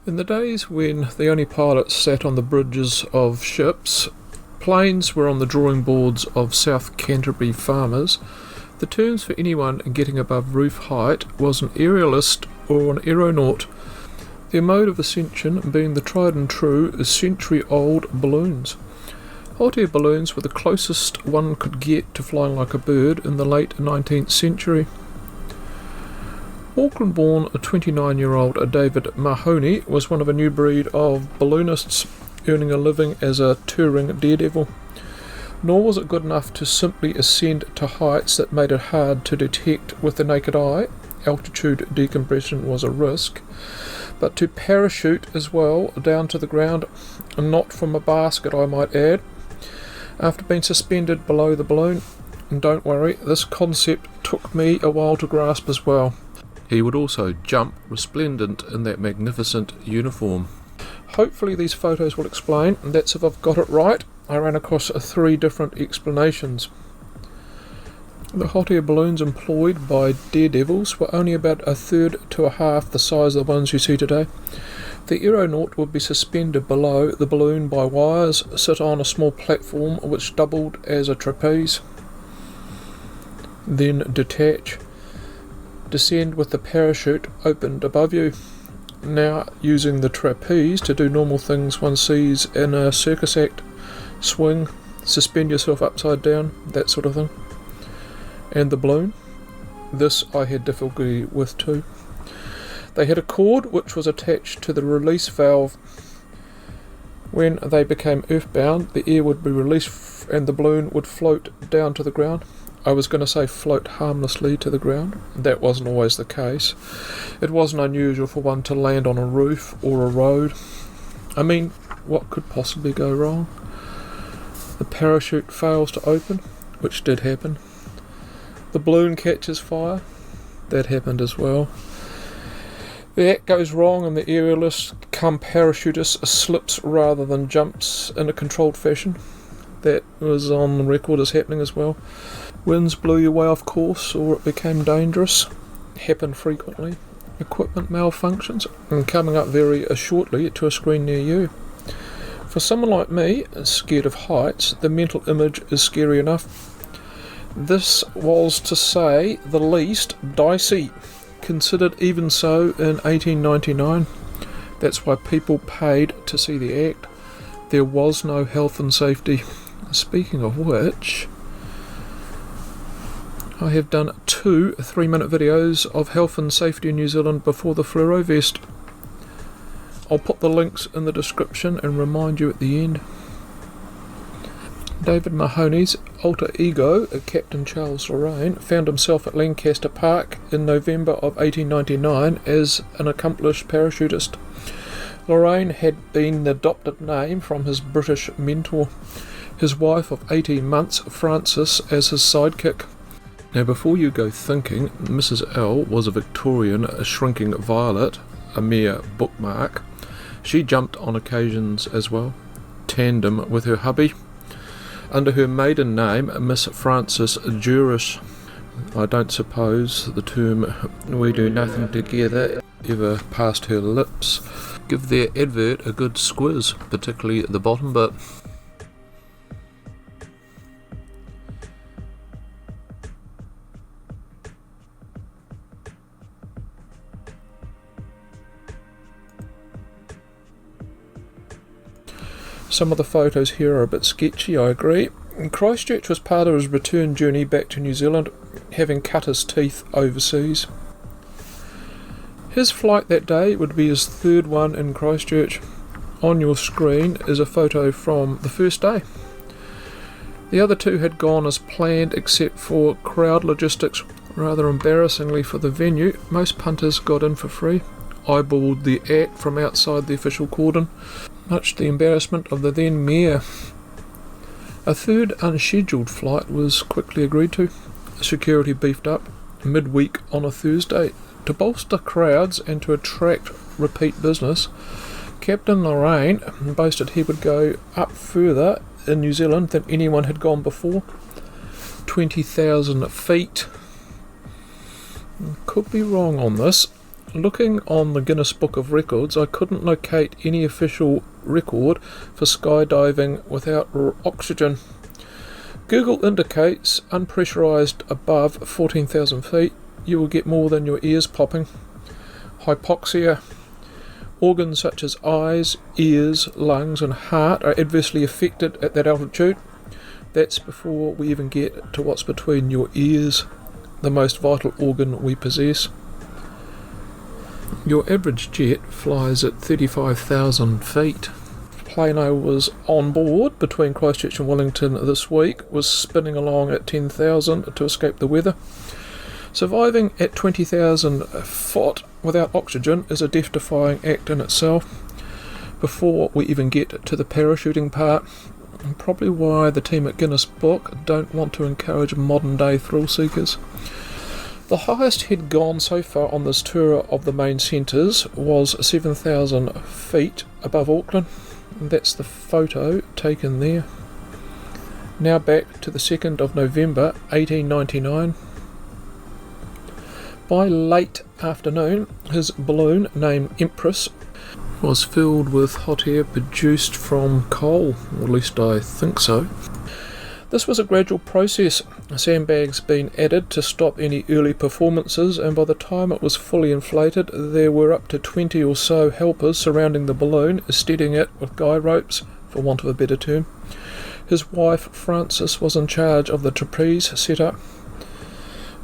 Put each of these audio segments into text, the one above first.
In the days when the only pilots sat on the bridges of ships, planes were on the drawing boards of South Canterbury farmers, the terms for anyone getting above roof height was an aerialist or an aeronaut, their mode of ascension being the tried and true century-old balloons. Hot air balloons were the closest one could get to flying like a bird in the late 19th century. Auckland-born 29-year-old David Mahoney was one of a new breed of balloonists, earning a living as a touring daredevil. Nor was it good enough to simply ascend to heights that made it hard to detect with the naked eye — altitude decompression was a risk — but to parachute as well down to the ground, and not from a basket, I might add, after being suspended below the balloon. And don't worry, this concept took me a while to grasp as well. He would also jump resplendent in that magnificent uniform. Hopefully these photos will explain, and that's if I've got it right. I ran across 3 different explanations. The hot air balloons employed by daredevils were only about 1/3 to 1/2 the size of the ones you see today. The aeronaut would be suspended below the balloon by wires, sit on a small platform which doubled as a trapeze, then detach, descend with the parachute opened above you. Now using the trapeze to do normal things one sees in a circus act: swing, suspend yourself upside down, that sort of thing. And the balloon, this I had difficulty with too. They had a cord which was attached to the release valve. When they became earthbound, the air would be released and the balloon would float down to the ground. I was going to say float harmlessly to the ground. That wasn't always the case. It wasn't unusual for one to land on a roof or a road. I mean, what could possibly go wrong? The parachute fails to open, which did happen. The balloon catches fire. That happened as well. The act goes wrong and the aerialist come parachutist slips rather than jumps in a controlled fashion. That was on the record as happening as well. Winds blew you way off course, or it became dangerous. Happened frequently. Equipment malfunctions, and coming up very shortly to a screen near you. For someone like me, scared of heights, the mental image is scary enough. This was, to say the least, dicey, considered even so in 1899. That's why people paid to see the act. There was no health and safety. Speaking of which, I have done 2 3-minute videos of health and safety in New Zealand before the Fluro vest. I'll put the links in the description and remind you at the end. David Mahoney's alter ego, Captain Charles Lorraine, found himself at Lancaster Park in November of 1899 as an accomplished parachutist. Lorraine had been the adopted name from his British mentor, his wife of 18 months, Frances, as his sidekick. Now before you go thinking Mrs. L was a Victorian shrinking violet, a mere bookmark, she jumped on occasions as well, tandem with her hubby, under her maiden name Miss Frances Jurish. I don't suppose the term "we do nothing together" ever passed her lips. Give their advert a good squiz, particularly the bottom bit. Some of the photos here are a bit sketchy, I agree. Christchurch was part of his return journey back to New Zealand, having cut his teeth overseas. His flight that day would be his 3rd one in Christchurch. On your screen is a photo from the first day. The other 2 had gone as planned except for crowd logistics. Rather embarrassingly for the venue, most punters got in for free. Eyeballed the act from outside the official cordon, much to the embarrassment of the then mayor. A 3rd unscheduled flight was quickly agreed to. Security beefed up midweek on a Thursday. To bolster crowds and to attract repeat business, Captain Lorraine boasted he would go up further in New Zealand than anyone had gone before. 20,000 feet. Could be wrong on this. Looking on the Guinness Book of Records, I couldn't locate any official record for skydiving without oxygen. Google indicates unpressurized above 14,000 feet, you will get more than your ears popping. Hypoxia. Organs such as eyes, ears, lungs and heart are adversely affected at that altitude. That's before we even get to what's between your ears, the most vital organ we possess. Your average jet flies at 35,000 feet. Plane I was on board between Christchurch and Wellington this week was spinning along at 10,000 to escape the weather. Surviving at 20,000 foot without oxygen is a death-defying act in itself. Before we even get to the parachuting part, and probably why the team at Guinness Book don't want to encourage modern-day thrill-seekers. The highest he'd gone so far on this tour of the main centres was 7,000 feet above Auckland. And that's the photo taken there. Now back to the 2nd of November 1899. By late afternoon, his balloon, named Empress, was filled with hot air produced from coal, or at least I think so. This was a gradual process, sandbags being added to stop any early performances, and by the time it was fully inflated there were up to 20 or so helpers surrounding the balloon, steadying it with guy ropes, for want of a better term. His wife Frances was in charge of the trapeze setup.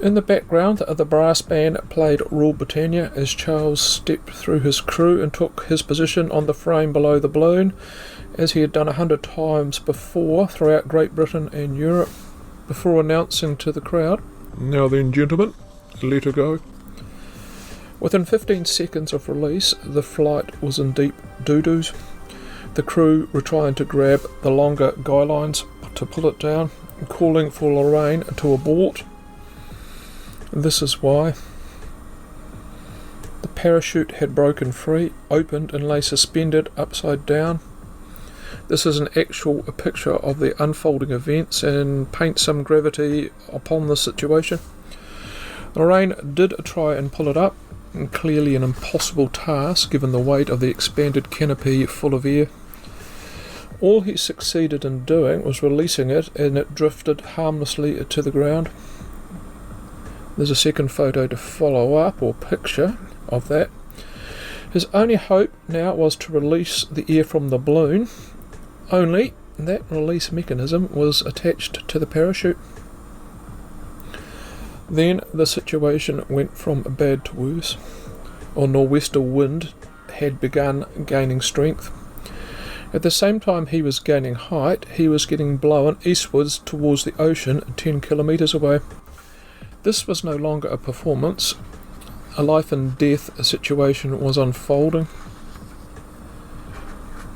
In the background, the brass band played Rule Britannia as Charles stepped through his crew and took his position on the frame below the balloon, as he had done 100 times before throughout Great Britain and Europe, before announcing to the crowd, "Now then, gentlemen, let her go." Within 15 seconds of release, the flight was in deep doo-doos. The crew were trying to grab the longer guy lines to pull it down, calling for Lorraine to abort. This is why. The parachute had broken free, opened and lay suspended upside down. This is an actual picture of the unfolding events and paints some gravity upon the situation. Lorraine did try and pull it up, clearly an impossible task given the weight of the expanded canopy full of air. All he succeeded in doing was releasing it, and it drifted harmlessly to the ground. There's a second photo to follow up, or picture, of that. His only hope now was to release the air from the balloon, only that release mechanism was attached to the parachute. Then the situation went from bad to worse. A nor'wester wind had begun gaining strength. At the same time he was gaining height, he was getting blown eastwards towards the ocean 10 kilometres away. This was no longer a performance. A life and death situation was unfolding.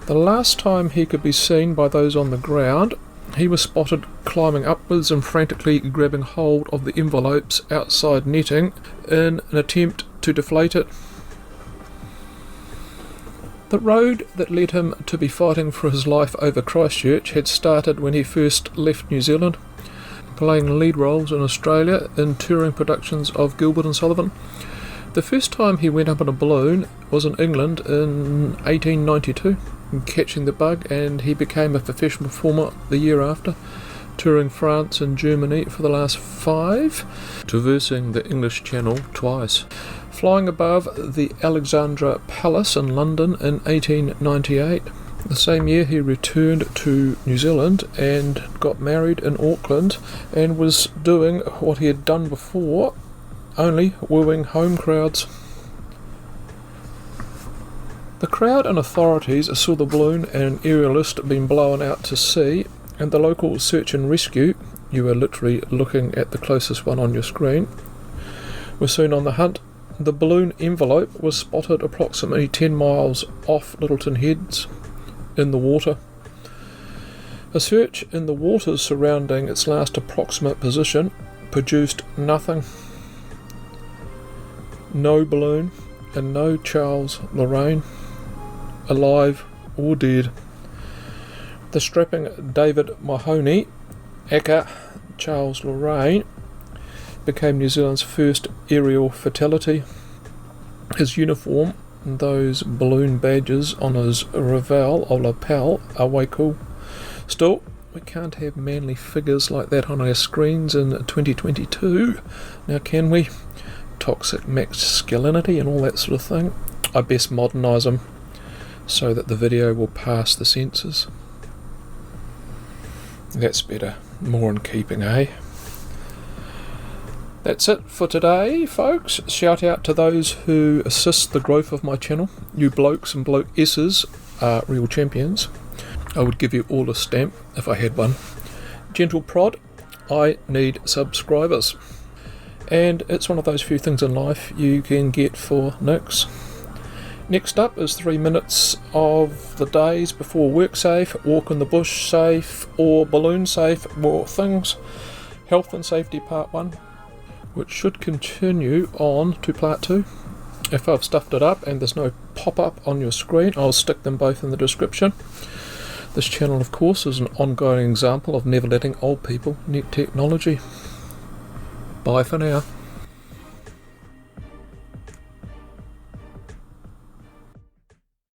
The last time he could be seen by those on the ground, he was spotted climbing upwards and frantically grabbing hold of the envelopes outside netting in an attempt to deflate it. The road that led him to be fighting for his life over Christchurch had started when he first left New Zealand, playing lead roles in Australia in touring productions of Gilbert and Sullivan. The first time he went up in a balloon was in England in 1892, catching the bug, and he became a professional performer the year after, touring France and Germany for the last 5, traversing the English Channel twice, flying above the Alexandra Palace in London in 1898. The same year he returned to New Zealand and got married in Auckland, and was doing what he had done before, only wooing home crowds. The crowd and authorities saw the balloon and an aerialist being blown out to sea, and the local search and rescue, you are literally looking at the closest one on your screen, were soon on the hunt. The balloon envelope was spotted approximately 10 miles off Littleton Heads in the water. A search in the waters surrounding its last approximate position produced nothing. No balloon and no Charles Lorraine, alive or dead. The strapping David Mahoney, aka Charles Lorraine, became New Zealand's first aerial fatality. His uniform, those balloon badges on his Ravel or lapel are way cool. Still, we can't have manly figures like that on our screens in 2022, now can we? Toxic masculinity and all that sort of thing. I best modernise them so that the video will pass the censors. That's better, more in keeping, eh? That's it for today, folks. Shout out to those who assist the growth of my channel. You blokes and bloke-esses are real champions. I would give you all a stamp if I had one. Gentle prod, I need subscribers. And it's one of those few things in life you can get for nix. Next up is 3 minutes of the days before work safe, walk in the bush safe, or balloon safe, more things. Health and safety part 1, which should continue on to part 2. If I've stuffed it up and there's no pop-up on your screen, I'll stick them both in the description. This channel, of course, is an ongoing example of never letting old people net technology. Bye for now.